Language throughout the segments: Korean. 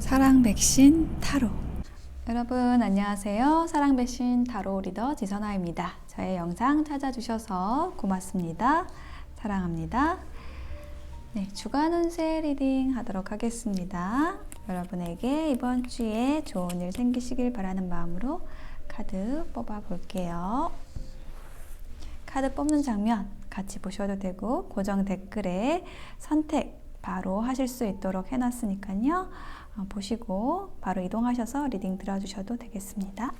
사랑 백신 타로. 여러분 안녕하세요. 사랑 백신 타로 리더 지선아입니다. 저의 영상 찾아주셔서 고맙습니다. 사랑합니다. 네, 주간 운세 리딩 하도록 하겠습니다. 여러분에게 이번 주에 좋은 일 생기시길 바라는 마음으로 카드 뽑아 볼게요. 카드 뽑는 장면 같이 보셔도 되고 고정 댓글에 선택 바로 하실 수 있도록 해놨으니까요. 보시고 바로 이동하셔서 리딩 들어주셔도 되겠습니다.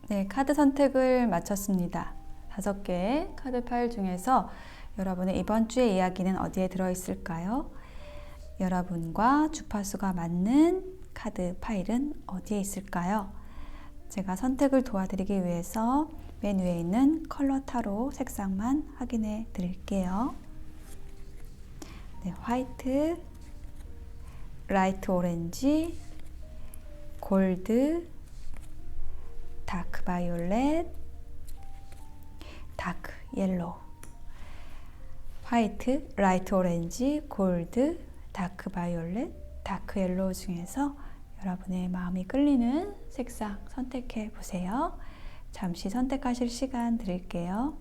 네, 카드 선택을 마쳤습니다. 5개의 카드 파일 중에서 여러분의 이번 주의 이야기는 어디에 들어있을까요? 여러분과 주파수가 맞는 카드 파일은 어디에 있을까요? 제가 선택을 도와드리기 위해서 맨 위에 있는 컬러 타로 색상만 확인해 드릴게요. 네, 화이트, 라이트 오렌지, 골드, 다크 바이올렛, 다크 옐로우. 화이트, 라이트 오렌지, 골드, 다크 바이올렛, 다크 옐로우 중에서 여러분의 마음이 끌리는 색상 선택해 보세요. 잠시 선택하실 시간 드릴게요.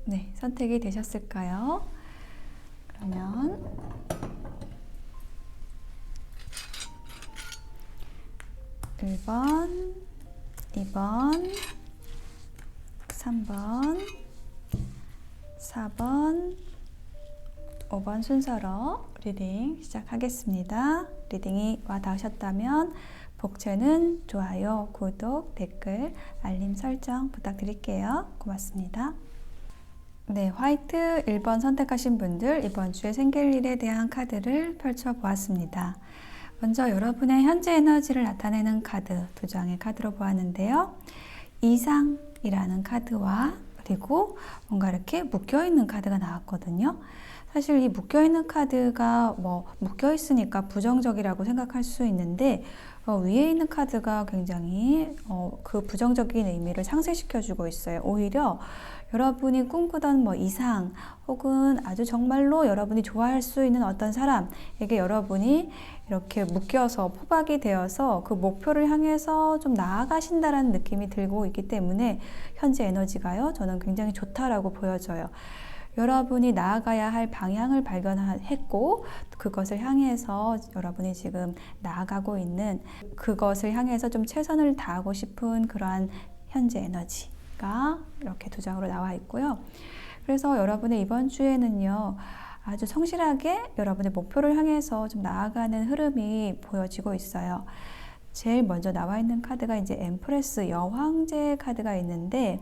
네, 선택이 되셨을까요? 그러면 1번, 2번, 3번, 4번, 5번 순서로 리딩 시작하겠습니다. 리딩이 와 닿으셨다면 복채는 좋아요, 구독, 댓글, 알림 설정 부탁드릴게요. 고맙습니다. 네, 화이트 1번 선택하신 분들 이번 주에 생길 일에 대한 카드를 펼쳐보았습니다. 먼저 여러분의 현재 에너지를 나타내는 카드 2장의 카드로 보았는데요. 이상이라는 카드와 그리고 뭔가 이렇게 묶여있는 카드가 나왔거든요. 사실 이 묶여있는 카드가 묶여있으니까 부정적이라고 생각할 수 있는데 위에 있는 카드가 굉장히 그 부정적인 의미를 상쇄시켜주고 있어요. 오히려 여러분이 꿈꾸던 이상 혹은 아주 정말로 여러분이 좋아할 수 있는 어떤 사람에게 여러분이 이렇게 묶여서 포박이 되어서 그 목표를 향해서 좀 나아가신다라는 느낌이 들고 있기 때문에 현재 에너지가요, 저는 굉장히 좋다라고 보여져요. 여러분이 나아가야 할 방향을 발견했고 그것을 향해서 여러분이 지금 나아가고 있는 그것을 향해서 좀 최선을 다하고 싶은 그러한 현재 에너지가 이렇게 2장으로 나와 있고요. 그래서 여러분의 이번 주에는요, 아주 성실하게 여러분의 목표를 향해서 좀 나아가는 흐름이 보여지고 있어요. 제일 먼저 나와 있는 카드가 이제 엠프레스 여황제 카드가 있는데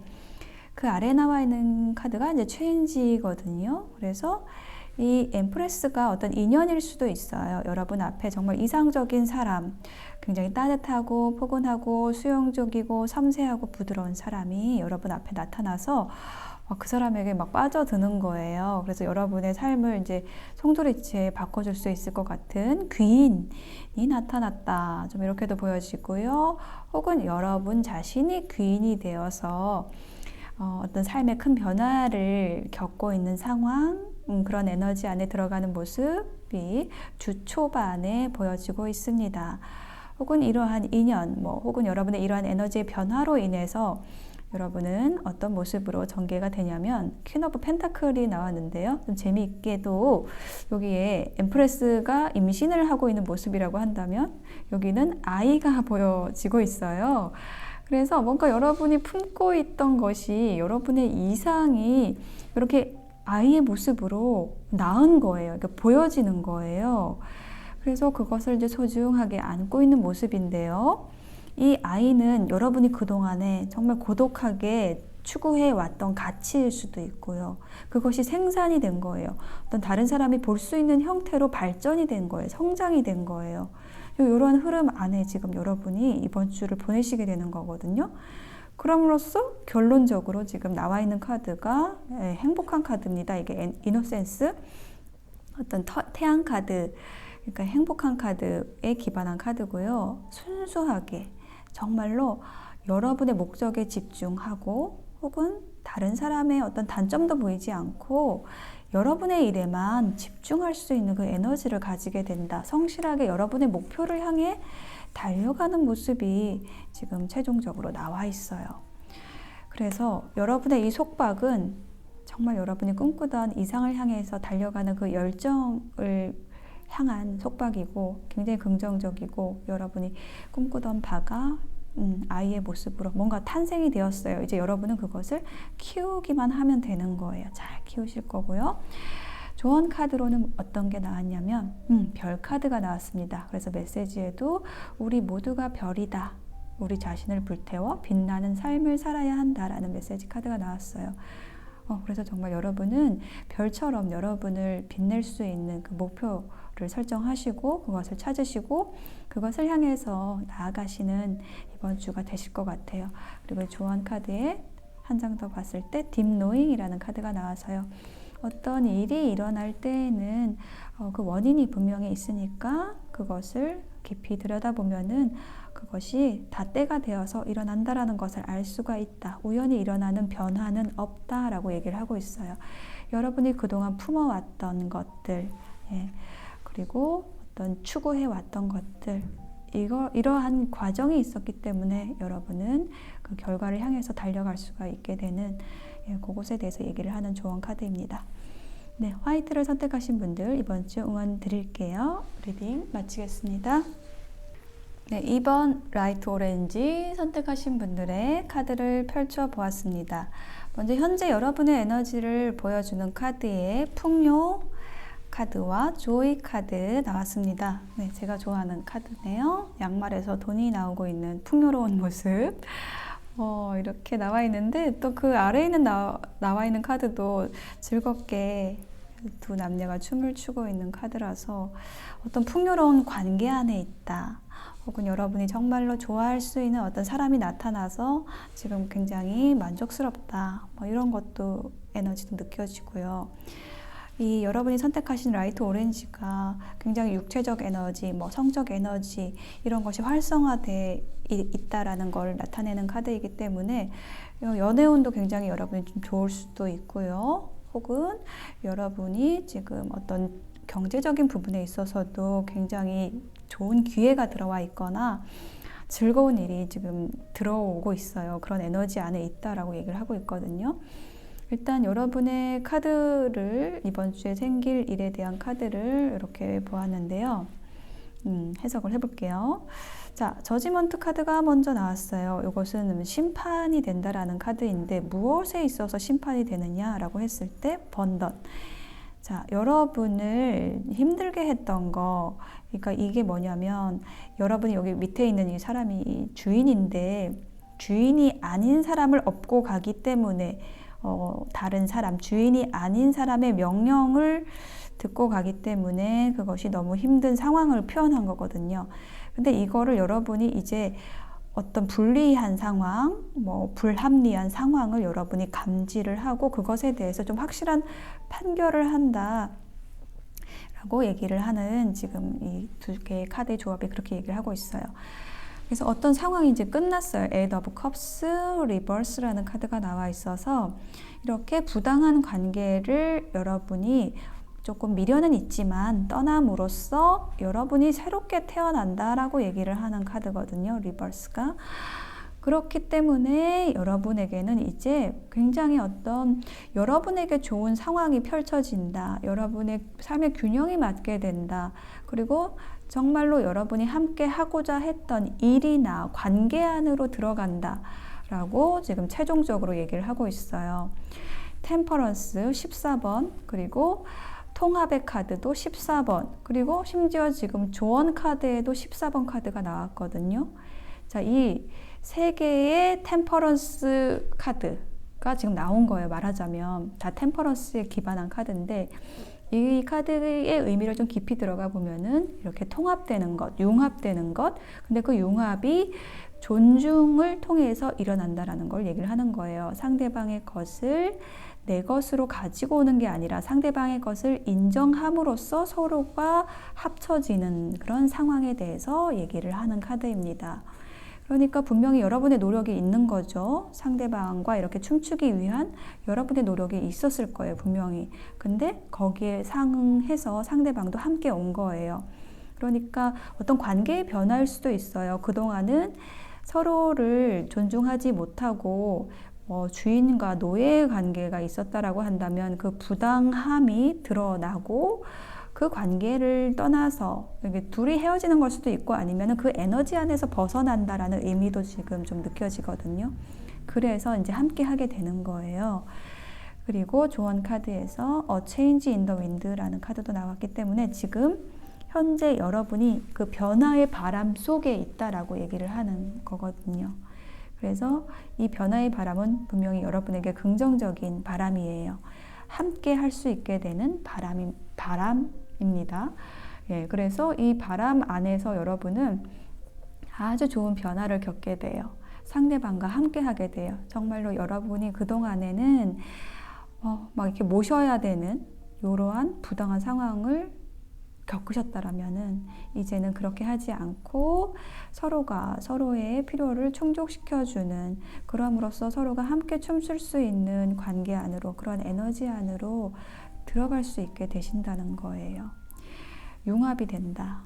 그 아래 나와 있는 카드가 이제 체인지거든요. 그래서 이 엠프레스가 어떤 인연일 수도 있어요. 여러분 앞에 정말 이상적인 사람, 굉장히 따뜻하고 포근하고 수용적이고 섬세하고 부드러운 사람이 여러분 앞에 나타나서 그 사람에게 막 빠져드는 거예요. 그래서 여러분의 삶을 이제 송두리째 바꿔줄 수 있을 것 같은 귀인이 나타났다. 좀 이렇게도 보여지고요. 혹은 여러분 자신이 귀인이 되어서 어떤 삶의 큰 변화를 겪고 있는 상황, 그런 에너지 안에 들어가는 모습이 주 초반에 보여지고 있습니다. 혹은 이러한 인연, 혹은 여러분의 이러한 에너지의 변화로 인해서 여러분은 어떤 모습으로 전개가 되냐면 퀸 오브 펜타클이 나왔는데요. 좀 재미있게도 여기에 엠프레스가 임신을 하고 있는 모습이라고 한다면 여기는 아이가 보여지고 있어요. 그래서 뭔가 여러분이 품고 있던 것이 여러분의 이상이 이렇게 아이의 모습으로 나은 거예요. 그러니까 보여지는 거예요. 그래서 그것을 이제 소중하게 안고 있는 모습인데요. 이 아이는 여러분이 그동안에 정말 고독하게 추구해 왔던 가치일 수도 있고요. 그것이 생산이 된 거예요. 어떤 다른 사람이 볼 수 있는 형태로 발전이 된 거예요. 성장이 된 거예요. 이러한 흐름 안에 지금 여러분이 이번 주를 보내시게 되는 거거든요. 그럼으로써 결론적으로 지금 나와 있는 카드가 행복한 카드입니다. 이게 이노센스, 어떤 태양 카드, 그러니까 행복한 카드에 기반한 카드고요. 순수하게 정말로 여러분의 목적에 집중하고 혹은 다른 사람의 어떤 단점도 보이지 않고 여러분의 일에만 집중할 수 있는 그 에너지를 가지게 된다. 성실하게 여러분의 목표를 향해 달려가는 모습이 지금 최종적으로 나와 있어요. 그래서 여러분의 이 속박은 정말 여러분이 꿈꾸던 이상을 향해서 달려가는 그 열정을 향한 속박이고 굉장히 긍정적이고 여러분이 꿈꾸던 바가 아이의 모습으로 뭔가 탄생이 되었어요. 이제 여러분은 그것을 키우기만 하면 되는 거예요. 잘 키우실 거고요. 조언 카드로는 어떤 게 나왔냐면 별 카드가 나왔습니다. 그래서 메시지에도 우리 모두가 별이다. 우리 자신을 불태워 빛나는 삶을 살아야 한다라는 메시지 카드가 나왔어요. 그래서 정말 여러분은 별처럼 여러분을 빛낼 수 있는 그 목표를 설정하시고 그것을 찾으시고 그것을 향해서 나아가시는 이번 주가 되실 것 같아요. 그리고 조언 카드에 한 장 더 봤을 때 딥 노잉이라는 카드가 나와서요. 어떤 일이 일어날 때에는 그 원인이 분명히 있으니까 그것을 깊이 들여다보면은 그것이 다 때가 되어서 일어난다라는 것을 알 수가 있다. 우연히 일어나는 변화는 없다라고 얘기를 하고 있어요. 여러분이 그동안 품어왔던 것들, 그리고 어떤 추구해왔던 것들, 이러한 과정이 있었기 때문에 여러분은 그 결과를 향해서 달려갈 수가 있게 되는 그것에 대해서 얘기를 하는 조언 카드입니다. 네, 화이트를 선택하신 분들 이번 주 응원 드릴게요. 리딩 마치겠습니다. 네, 2번 라이트 오렌지 선택하신 분들의 카드를 펼쳐 보았습니다. 먼저 현재 여러분의 에너지를 보여주는 카드의 풍요 카드와 조이 카드 나왔습니다. 네, 제가 좋아하는 카드네요. 양말에서 돈이 나오고 있는 풍요로운 모습. 이렇게 나와 있는데 또 그 아래에 있는 나와 있는 카드도 즐겁게 두 남녀가 춤을 추고 있는 카드라서 어떤 풍요로운 관계 안에 있다. 혹은 여러분이 정말로 좋아할 수 있는 어떤 사람이 나타나서 지금 굉장히 만족스럽다. 이런 것도 에너지도 느껴지고요. 이 여러분이 선택하신 라이트 오렌지가 굉장히 육체적 에너지, 성적 에너지 이런 것이 활성화되어 있다라는 걸 나타내는 카드이기 때문에 연애운도 굉장히 여러분이 좀 좋을 수도 있고요. 혹은 여러분이 지금 어떤 경제적인 부분에 있어서도 굉장히 좋은 기회가 들어와 있거나 즐거운 일이 지금 들어오고 있어요. 그런 에너지 안에 있다라고 얘기를 하고 있거든요. 일단 여러분의 카드를 이번 주에 생길 일에 대한 카드를 이렇게 보았는데요. 해석을 해볼게요. 자, 저지먼트 카드가 먼저 나왔어요. 이것은 심판이 된다라는 카드인데 무엇에 있어서 심판이 되느냐라고 했을 때 번던. 자, 여러분을 힘들게 했던 거, 그러니까 이게 뭐냐면 여러분이 여기 밑에 있는 이 사람이 주인인데 주인이 아닌 사람을 업고 가기 때문에 다른 사람, 주인이 아닌 사람의 명령을 듣고 가기 때문에 그것이 너무 힘든 상황을 표현한 거거든요. 근데 이거를 여러분이 이제 어떤 불리한 상황, 뭐 불합리한 상황을 여러분이 감지를 하고 그것에 대해서 좀 확실한 판결을 한다 라고 얘기를 하는 지금 이 두 개의 카드의 조합이 그렇게 얘기를 하고 있어요. 그래서 어떤 상황이 이제 끝났어요. Eight of Cups, Reverse라는 카드가 나와 있어서 이렇게 부당한 관계를 여러분이 조금 미련은 있지만 떠남으로써 여러분이 새롭게 태어난다라고 얘기를 하는 카드거든요. 리버스가. 그렇기 때문에 여러분에게는 이제 굉장히 어떤 여러분에게 좋은 상황이 펼쳐진다. 여러분의 삶의 균형이 맞게 된다. 그리고 정말로 여러분이 함께 하고자 했던 일이나 관계 안으로 들어간다. 라고 지금 최종적으로 얘기를 하고 있어요. 템퍼런스 14번, 그리고 통합의 카드도 14번, 그리고 심지어 지금 조언 카드에도 14번 카드가 나왔거든요. 자, 이 세 개의 템퍼런스 카드가 지금 나온 거예요. 말하자면 다 템퍼런스에 기반한 카드인데 이 카드의 의미를 좀 깊이 들어가 보면은 이렇게 통합되는 것, 융합되는 것, 근데 그 융합이 존중을 통해서 일어난다라는 걸 얘기를 하는 거예요. 상대방의 것을 내 것으로 가지고 오는 게 아니라 상대방의 것을 인정함으로써 서로가 합쳐지는 그런 상황에 대해서 얘기를 하는 카드입니다. 그러니까 분명히 여러분의 노력이 있는 거죠. 상대방과 이렇게 춤추기 위한 여러분의 노력이 있었을 거예요, 분명히. 근데 거기에 상응해서 상대방도 함께 온 거예요. 그러니까 어떤 관계의 변화일 수도 있어요. 그동안은 서로를 존중하지 못하고 주인과 노예의 관계가 있었다라고 한다면 그 부당함이 드러나고 그 관계를 떠나서 둘이 헤어지는 걸 수도 있고 아니면 그 에너지 안에서 벗어난다라는 의미도 지금 좀 느껴지거든요. 그래서 이제 함께 하게 되는 거예요. 그리고 조언 카드에서 A Change in the Wind라는 카드도 나왔기 때문에 지금 현재 여러분이 그 변화의 바람 속에 있다라고 얘기를 하는 거거든요. 그래서 이 변화의 바람은 분명히 여러분에게 긍정적인 바람이에요. 함께 할 수 있게 되는 바람입니다. 예, 그래서 이 바람 안에서 여러분은 아주 좋은 변화를 겪게 돼요. 상대방과 함께 하게 돼요. 정말로 여러분이 그동안에는 막 이렇게 모셔야 되는 이러한 부당한 상황을 겪으셨다라면은 이제는 그렇게 하지 않고 서로가 서로의 필요를 충족시켜주는, 그럼으로써 서로가 함께 춤출 수 있는 관계 안으로, 그런 에너지 안으로 들어갈 수 있게 되신다는 거예요. 융합이 된다.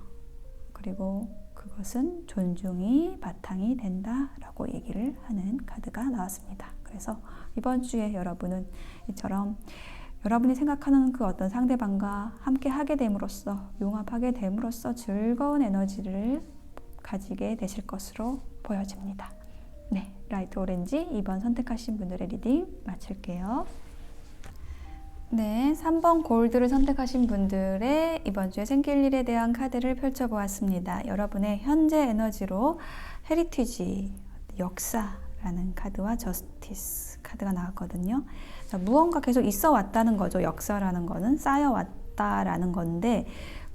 그리고 그것은 존중이 바탕이 된다라고 얘기를 하는 카드가 나왔습니다. 그래서 이번 주에 여러분은 이처럼 여러분이 생각하는 그 어떤 상대방과 함께 하게 됨으로써, 융합하게 됨으로써 즐거운 에너지를 가지게 되실 것으로 보여집니다. 네, 라이트 오렌지 2번 선택하신 분들의 리딩 마칠게요. 네, 3번 골드를 선택하신 분들의 이번 주에 생길 일에 대한 카드를 펼쳐보았습니다. 여러분의 현재 에너지로 헤리티지, 역사라는 카드와 저스티스 카드가 나왔거든요. 자, 무언가 계속 있어 왔다는 거죠. 역사라는 거는 쌓여왔다라는 건데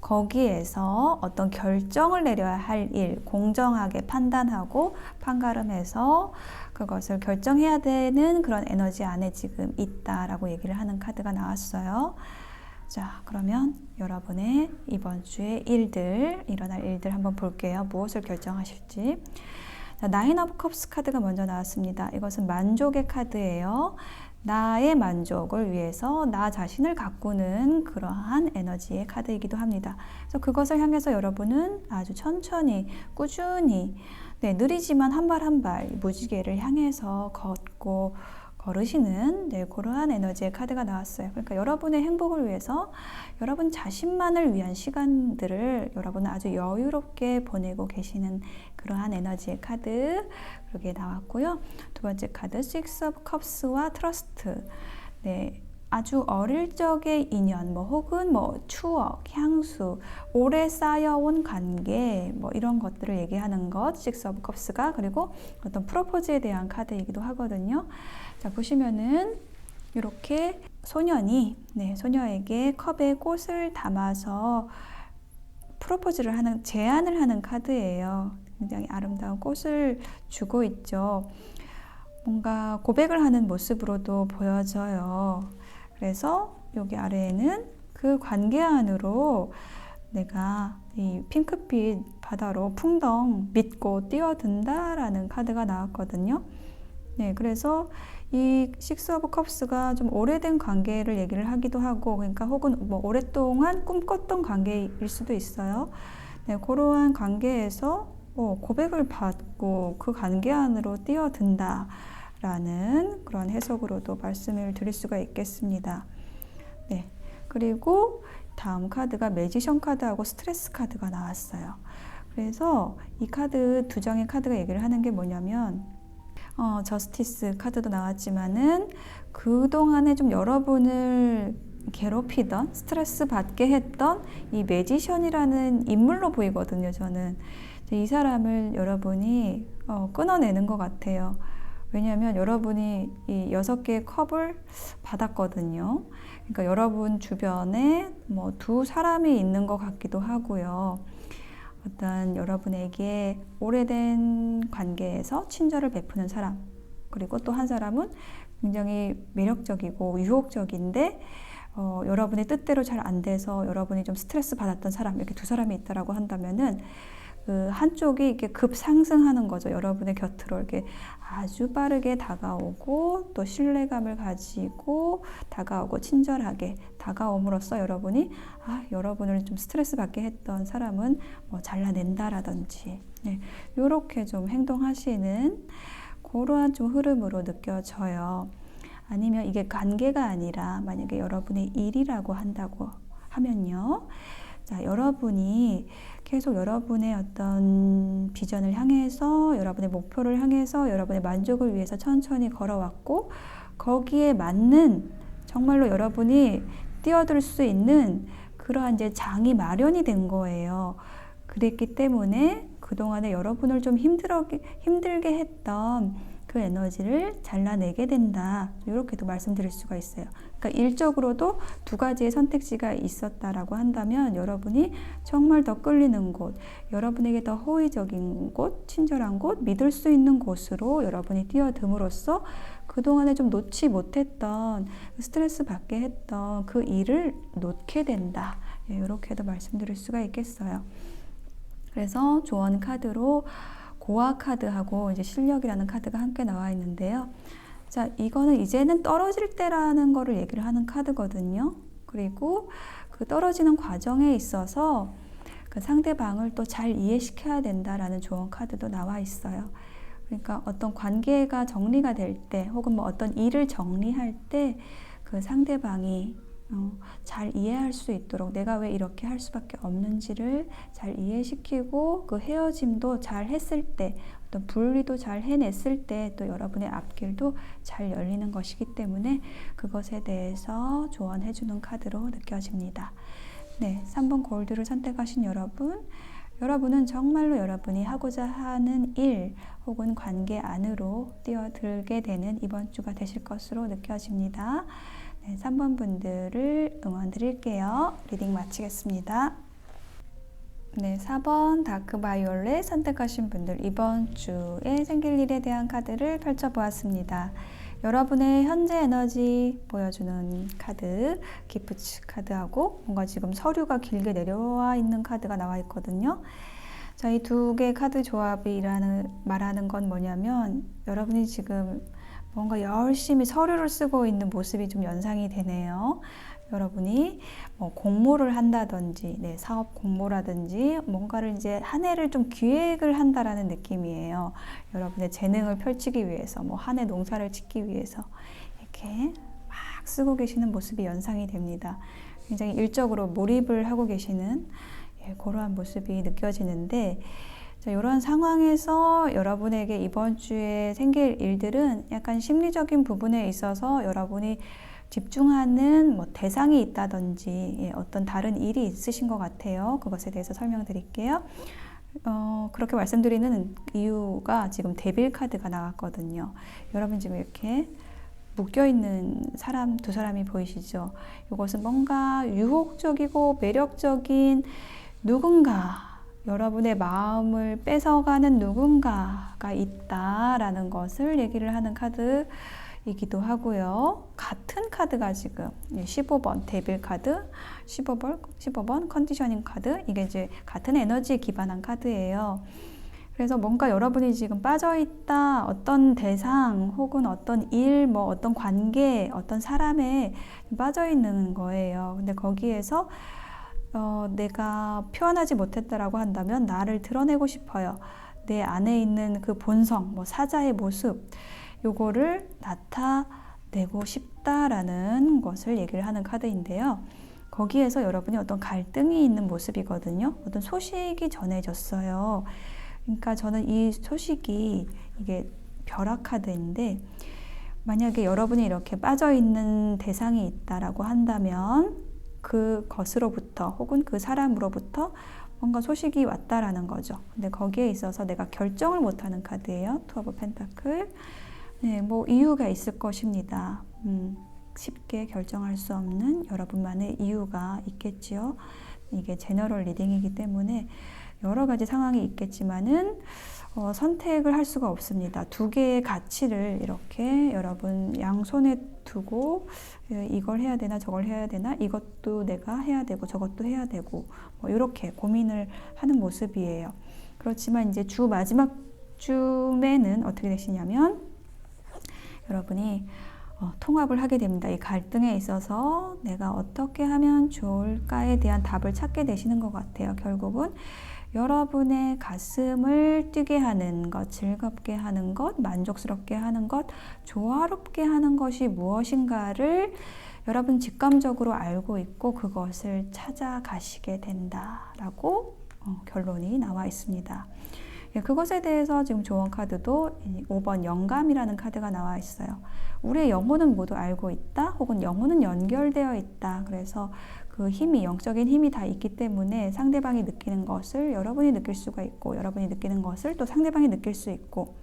거기에서 어떤 결정을 내려야 할 일, 공정하게 판단하고 판가름해서 그것을 결정해야 되는 그런 에너지 안에 지금 있다라고 얘기를 하는 카드가 나왔어요. 자, 그러면 여러분의 이번 주의 일어날 일들 한번 볼게요. 무엇을 결정하실지. 자, 나인 오브 컵스 카드가 먼저 나왔습니다. 이것은 만족의 카드예요. 나의 만족을 위해서 나 자신을 가꾸는 그러한 에너지의 카드이기도 합니다. 그래서 그것을 향해서 여러분은 아주 천천히, 꾸준히, 네, 느리지만 한 발 한 발 무지개를 향해서 걸으시는 그러한 에너지의 카드가 나왔어요. 그러니까 여러분의 행복을 위해서 여러분 자신만을 위한 시간들을 여러분은 아주 여유롭게 보내고 계시는 그러한 에너지의 카드 그렇게 나왔고요. 두 번째 카드 Six of Cups와 Trust. 네, 아주 어릴 적의 인연, 혹은 추억, 향수, 오래 쌓여온 관계, 이런 것들을 얘기하는 것, Six of Cups가. 그리고 어떤 프로포즈에 대한 카드이기도 하거든요. 자, 보시면은 이렇게 소년이 소녀에게 컵에 꽃을 담아서 프로포즈를 하는, 제안을 하는 카드예요. 굉장히 아름다운 꽃을 주고 있죠. 뭔가 고백을 하는 모습으로도 보여져요. 그래서 여기 아래에는 그 관계 안으로 내가 이 핑크빛 바다로 풍덩 믿고 뛰어든다라는 카드가 나왔거든요. 네, 그래서 이 식스 오브 컵스가 좀 오래된 관계를 얘기를 하기도 하고, 그러니까 혹은 뭐 오랫동안 꿈꿨던 관계일 수도 있어요. 네, 그러한 관계에서 고백을 받고 그 관계 안으로 뛰어든다라는 그런 해석으로도 말씀을 드릴 수가 있겠습니다. 네, 그리고 다음 카드가 매지션 카드하고 스트레스 카드가 나왔어요. 그래서 이 카드, 두 장의 카드가 얘기를 하는 게 뭐냐면, 저스티스 카드도 나왔지만은 그동안에 좀 여러분을 괴롭히던, 스트레스 받게 했던 이 매지션이라는 인물로 보이거든요, 저는. 이 사람을 여러분이 끊어내는 것 같아요. 왜냐하면 여러분이 이 6개의 컵을 받았거든요. 그러니까 여러분 주변에 뭐 두 사람이 있는 것 같기도 하고요. 어떤 여러분에게 오래된 관계에서 친절을 베푸는 사람, 그리고 또 한 사람은 굉장히 매력적이고 유혹적인데 여러분의 뜻대로 잘 안 돼서 여러분이 좀 스트레스 받았던 사람, 이렇게 두 사람이 있다라고 한다면은 그 한쪽이 이렇게 급상승하는 거죠. 여러분의 곁으로 이렇게 아주 빠르게 다가오고 또 신뢰감을 가지고 다가오고 친절하게 다가옴으로써 여러분이 여러분을 좀 스트레스 받게 했던 사람은 뭐 잘라낸다라든지 이렇게 좀 행동하시는 그러한 좀 흐름으로 느껴져요. 아니면 이게 관계가 아니라 만약에 여러분의 일이라고 한다고 하면요. 자, 여러분이 계속 여러분의 어떤 비전을 향해서, 여러분의 목표를 향해서, 여러분의 만족을 위해서 천천히 걸어왔고, 거기에 맞는 정말로 여러분이 뛰어들 수 있는 그러한 이제 장이 마련이 된 거예요. 그랬기 때문에 그동안에 여러분을 좀 힘들게 했던 그 에너지를 잘라내게 된다. 이렇게도 말씀드릴 수가 있어요. 그러니까 일적으로도 두 가지의 선택지가 있었다라고 한다면 여러분이 정말 더 끌리는 곳, 여러분에게 더 호의적인 곳, 친절한 곳, 믿을 수 있는 곳으로 여러분이 뛰어듦으로써 그동안에 좀 놓지 못했던, 스트레스 받게 했던 그 일을 놓게 된다. 이렇게도 말씀드릴 수가 있겠어요. 그래서 조언 카드로 고아 카드하고 이제 실력이라는 카드가 함께 나와 있는데요. 자, 이거는 이제는 떨어질 때라는 거를 얘기를 하는 카드거든요. 그리고 그 떨어지는 과정에 있어서 그 상대방을 또 잘 이해시켜야 된다라는 조언 카드도 나와 있어요. 그러니까 어떤 관계가 정리가 될 때, 혹은 뭐 어떤 일을 정리할 때 그 상대방이 잘 이해할 수 있도록 내가 왜 이렇게 할 수밖에 없는지를 잘 이해시키고, 그 헤어짐도 잘 했을 때, 어떤 분리도 잘 해냈을 때 또 여러분의 앞길도 잘 열리는 것이기 때문에 그것에 대해서 조언해주는 카드로 느껴집니다. 네, 3번 골드를 선택하신 여러분은 정말로 여러분이 하고자 하는 일 혹은 관계 안으로 뛰어들게 되는 이번 주가 되실 것으로 느껴집니다. 3번 분들을 응원 드릴게요. 리딩 마치겠습니다. 네, 4번 다크바이올렛 선택하신 분들, 이번 주에 생길 일에 대한 카드를 펼쳐보았습니다. 여러분의 현재 에너지 보여주는 카드, 기프츠 카드하고 뭔가 지금 서류가 길게 내려와 있는 카드가 나와 있거든요. 자, 이 두 개의 카드 조합이 말하는 건 뭐냐면, 여러분이 지금 뭔가 열심히 서류를 쓰고 있는 모습이 좀 연상이 되네요. 여러분이 뭐 공모를 한다든지, 사업 공모라든지 뭔가를 이제 한 해를 좀 기획을 한다라는 느낌이에요. 여러분의 재능을 펼치기 위해서, 뭐 한 해 농사를 짓기 위해서 이렇게 막 쓰고 계시는 모습이 연상이 됩니다. 굉장히 일적으로 몰입을 하고 계시는 그러한 모습이 느껴지는데, 자, 이런 상황에서 여러분에게 이번 주에 생길 일들은 약간 심리적인 부분에 있어서 여러분이 집중하는 뭐 대상이 있다든지 어떤 다른 일이 있으신 것 같아요. 그것에 대해서 설명드릴게요. 그렇게 말씀드리는 이유가 지금 데빌 카드가 나왔거든요. 여러분 지금 이렇게 묶여있는 사람 두 사람이 보이시죠? 이것은 뭔가 유혹적이고 매력적인 누군가, 여러분의 마음을 뺏어가는 누군가가 있다라는 것을 얘기를 하는 카드이기도 하고요. 같은 카드가 지금 15번 데빌 카드, 15번 컨디셔닝 카드, 이게 이제 같은 에너지에 기반한 카드예요. 그래서 뭔가 여러분이 지금 빠져있다, 어떤 대상 혹은 어떤 일, 뭐 어떤 관계, 어떤 사람에 빠져있는 거예요. 근데 거기에서 내가 표현하지 못했다라고 한다면 나를 드러내고 싶어요. 내 안에 있는 그 본성, 뭐 사자의 모습, 요거를 나타내고 싶다라는 것을 얘기를 하는 카드인데요. 거기에서 여러분이 어떤 갈등이 있는 모습이거든요. 어떤 소식이 전해졌어요. 그러니까 저는 이 소식이 이게 벼락 카드인데, 만약에 여러분이 이렇게 빠져있는 대상이 있다라고 한다면 그것으로부터 혹은 그 사람으로부터 뭔가 소식이 왔다라는 거죠. 근데 거기에 있어서 내가 결정을 못하는 카드예요. 투 오브 펜타클. 네, 뭐 이유가 있을 것입니다. 쉽게 결정할 수 없는 여러분만의 이유가 있겠지요. 이게 제너럴 리딩이기 때문에 여러 가지 상황이 있겠지만은 선택을 할 수가 없습니다. 두 개의 가치를 이렇게 여러분 양손에 두고 이걸 해야 되나 저걸 해야 되나, 이것도 내가 해야 되고 저것도 해야 되고 뭐 이렇게 고민을 하는 모습이에요. 그렇지만 이제 주 마지막 쯤에는 어떻게 되시냐면 여러분이 통합을 하게 됩니다. 이 갈등에 있어서 내가 어떻게 하면 좋을까에 대한 답을 찾게 되시는 것 같아요. 결국은 여러분의 가슴을 뛰게 하는 것, 즐겁게 하는 것, 만족스럽게 하는 것, 조화롭게 하는 것이 무엇인가를 여러분 직감적으로 알고 있고 그것을 찾아가시게 된다라고 결론이 나와 있습니다. 그것에 대해서 지금 조언 카드도 5번 영감이라는 카드가 나와 있어요. 우리의 영혼은 모두 알고 있다, 혹은 영혼은 연결되어 있다. 그래서 그 힘이, 영적인 힘이 다 있기 때문에 상대방이 느끼는 것을 여러분이 느낄 수가 있고, 여러분이 느끼는 것을 또 상대방이 느낄 수 있고,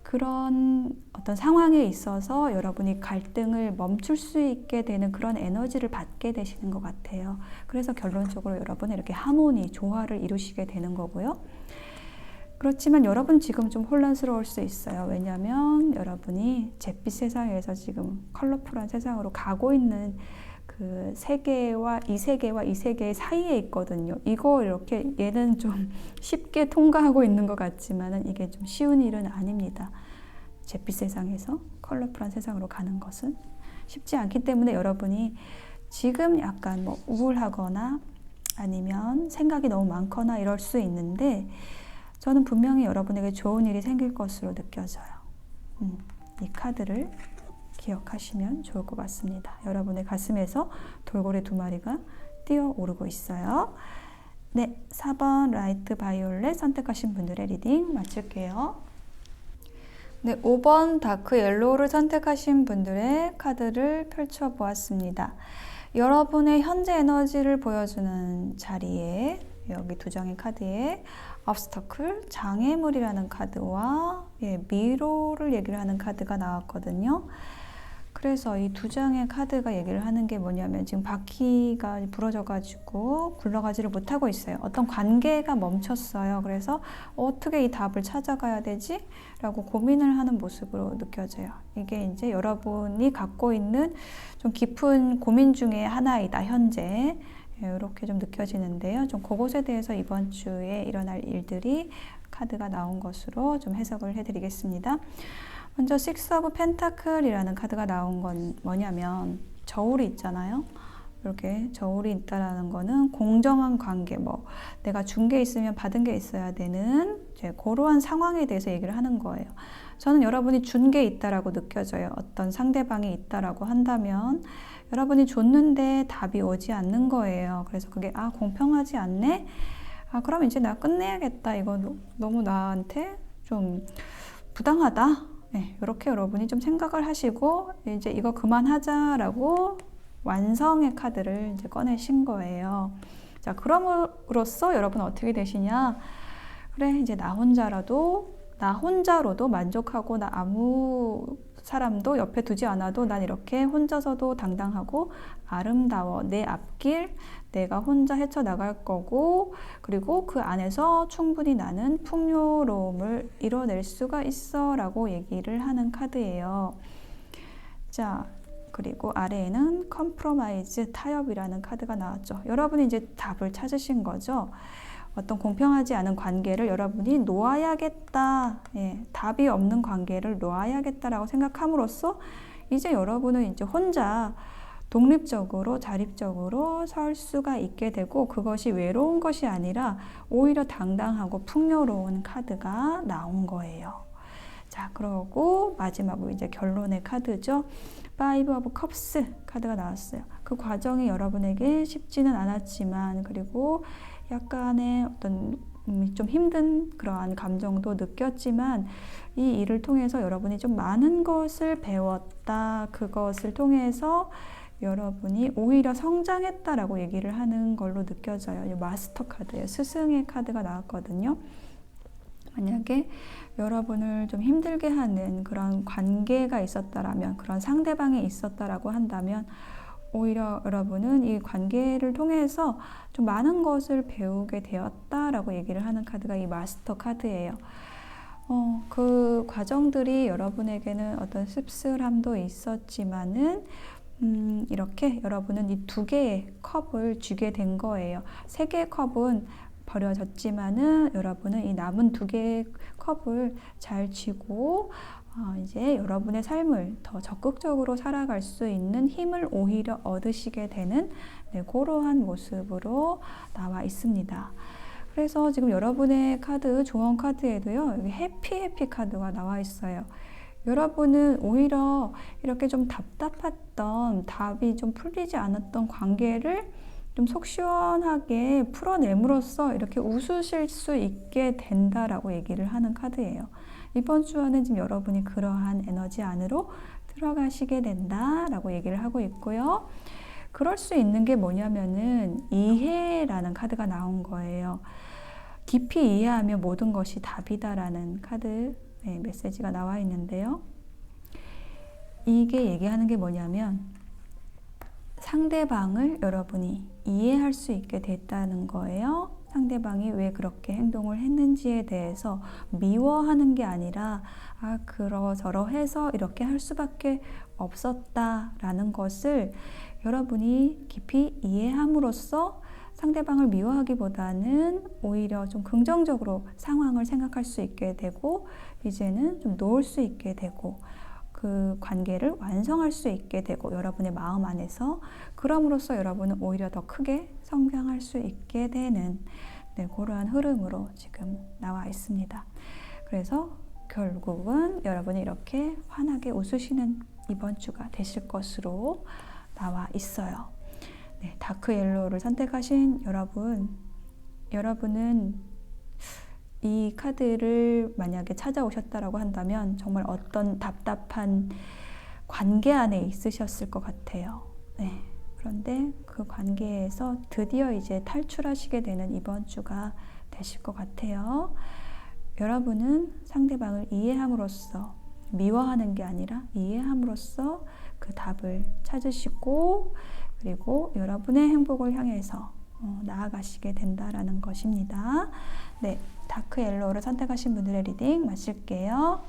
그런 어떤 상황에 있어서 여러분이 갈등을 멈출 수 있게 되는 그런 에너지를 받게 되시는 것 같아요. 그래서 결론적으로 여러분은 이렇게 하모니, 조화를 이루시게 되는 거고요. 그렇지만 여러분 지금 좀 혼란스러울 수 있어요. 왜냐하면 여러분이 잿빛 세상에서 지금 컬러풀한 세상으로 가고 있는 그 세계와 이 세계의 사이에 있거든요. 이거 이렇게 얘는 좀 쉽게 통과하고 있는 것 같지만은 이게 좀 쉬운 일은 아닙니다. 잿빛 세상에서 컬러풀한 세상으로 가는 것은 쉽지 않기 때문에 여러분이 지금 약간 뭐 우울하거나 아니면 생각이 너무 많거나 이럴 수 있는데, 저는 분명히 여러분에게 좋은 일이 생길 것으로 느껴져요. 이 카드를 기억하시면 좋을 것 같습니다. 여러분의 가슴에서 돌고래 2마리가 뛰어오르고 있어요. 네, 4번 라이트 바이올렛 선택하신 분들의 리딩 마칠게요. 네, 5번 다크 옐로우를 선택하신 분들의 카드를 펼쳐보았습니다. 여러분의 현재 에너지를 보여주는 자리에 여기 2장의 카드에 obstacle, 장애물이라는 카드와 미로를 얘기를 하는 카드가 나왔거든요. 그래서 이 2장의 카드가 얘기를 하는 게 뭐냐면, 지금 바퀴가 부러져가지고 굴러가지를 못하고 있어요. 어떤 관계가 멈췄어요. 그래서 어떻게 이 답을 찾아가야 되지? 라고 고민을 하는 모습으로 느껴져요. 이게 이제 여러분이 갖고 있는 좀 깊은 고민 중에 하나이다, 현재. 이렇게 좀 느껴지는데요. 좀 그것에 대해서 이번 주에 일어날 일들이 카드가 나온 것으로 좀 해석을 해드리겠습니다. 먼저 Six of Pentacle이라는 카드가 나온 건 뭐냐면, 저울이 있잖아요. 이렇게 저울이 있다라는 거는 공정한 관계, 뭐 내가 준 게 있으면 받은 게 있어야 되는 이제 그러한 상황에 대해서 얘기를 하는 거예요. 저는 여러분이 준 게 있다라고 느껴져요. 어떤 상대방이 있다라고 한다면 여러분이 줬는데 답이 오지 않는 거예요. 그래서 그게 공평하지 않네? 그럼 이제 나 끝내야겠다. 이거 너무 나한테 좀 부당하다. 네, 이렇게 여러분이 좀 생각을 하시고 이제 이거 그만하자라고 완성의 카드를 이제 꺼내신 거예요. 자, 그럼으로써 여러분 어떻게 되시냐? 그래, 이제 나 혼자로도 만족하고 나 아무 사람도 옆에 두지 않아도 난 이렇게 혼자서도 당당하고 아름다워. 내 앞길 내가 혼자 헤쳐나갈 거고, 그리고 그 안에서 충분히 나는 풍요로움을 이뤄낼 수가 있어 라고 얘기를 하는 카드예요. 자, 그리고 아래에는 컴프로마이즈, 타협이라는 카드가 나왔죠. 여러분이 이제 답을 찾으신 거죠. 어떤 공평하지 않은 관계를 여러분이 놓아야겠다. 예, 답이 없는 관계를 놓아야겠다라고 생각함으로써 이제 여러분은 이제 혼자 독립적으로 자립적으로 설 수가 있게 되고, 그것이 외로운 것이 아니라 오히려 당당하고 풍요로운 카드가 나온 거예요. 자, 그러고 마지막으로 이제 결론의 카드죠. Five of Cups 카드가 나왔어요. 그 과정이 여러분에게 쉽지는 않았지만, 그리고 약간의 어떤 좀 힘든 그러한 감정도 느꼈지만, 이 일을 통해서 여러분이 좀 많은 것을 배웠다. 그것을 통해서 여러분이 오히려 성장했다라고 얘기를 하는 걸로 느껴져요. 이 마스터 카드예요. 스승의 카드가 나왔거든요. 만약에 여러분을 좀 힘들게 하는 그런 관계가 있었다라면, 그런 상대방이 있었다라고 한다면, 오히려 여러분은 이 관계를 통해서 좀 많은 것을 배우게 되었다라고 얘기를 하는 카드가 이 마스터 카드예요. 그 과정들이 여러분에게는 어떤 씁쓸함도 있었지만은 이렇게 여러분은 이 2개의 컵을 쥐게 된 거예요. 3개의 컵은 버려졌지만은 여러분은 이 남은 2개의 컵을 잘 쥐고 이제 여러분의 삶을 더 적극적으로 살아갈 수 있는 힘을 오히려 얻으시게 되는, 네, 그러한 모습으로 나와 있습니다. 그래서 지금 여러분의 카드, 조언 카드에도요, 여기 해피 카드가 나와 있어요. 여러분은 오히려 이렇게 좀 답답했던, 답이 좀 풀리지 않았던 관계를 좀 속 시원하게 풀어냄으로써 이렇게 웃으실 수 있게 된다라고 얘기를 하는 카드예요. 이번 주에는 지금 여러분이 그러한 에너지 안으로 들어가시게 된다라고 얘기를 하고 있고요. 그럴 수 있는 게 뭐냐면은 이해라는 카드가 나온 거예요. 깊이 이해하면 모든 것이 답이다라는 카드, 네, 메시지가 나와 있는데요. 이게 얘기하는 게 뭐냐면 상대방을 여러분이 이해할 수 있게 됐다는 거예요. 상대방이 왜 그렇게 행동을 했는지에 대해서 미워하는 게 아니라 그러저러해서 이렇게 할 수밖에 없었다라는 것을 여러분이 깊이 이해함으로써 상대방을 미워하기보다는 오히려 좀 긍정적으로 상황을 생각할 수 있게 되고, 이제는 좀 놓을 수 있게 되고, 그 관계를 완성할 수 있게 되고, 여러분의 마음 안에서 그럼으로써 여러분은 오히려 더 크게 성장할 수 있게 되는, 네, 그러한 흐름으로 지금 나와 있습니다. 그래서 결국은 여러분이 이렇게 환하게 웃으시는 이번 주가 되실 것으로 나와 있어요. 네, 다크 옐로우를 선택하신 여러분은 이 카드를 만약에 찾아오셨다라고 한다면 정말 어떤 답답한 관계 안에 있으셨을 것 같아요. 네, 그런데 그 관계에서 드디어 이제 탈출하시게 되는 이번 주가 되실 것 같아요. 여러분은 상대방을 이해함으로써, 미워하는 게 아니라 이해함으로써 그 답을 찾으시고, 그리고 여러분의 행복을 향해서 나아가시게 된다라는 것입니다. 네, 다크 옐로우를 선택하신 분들의 리딩 마칠게요.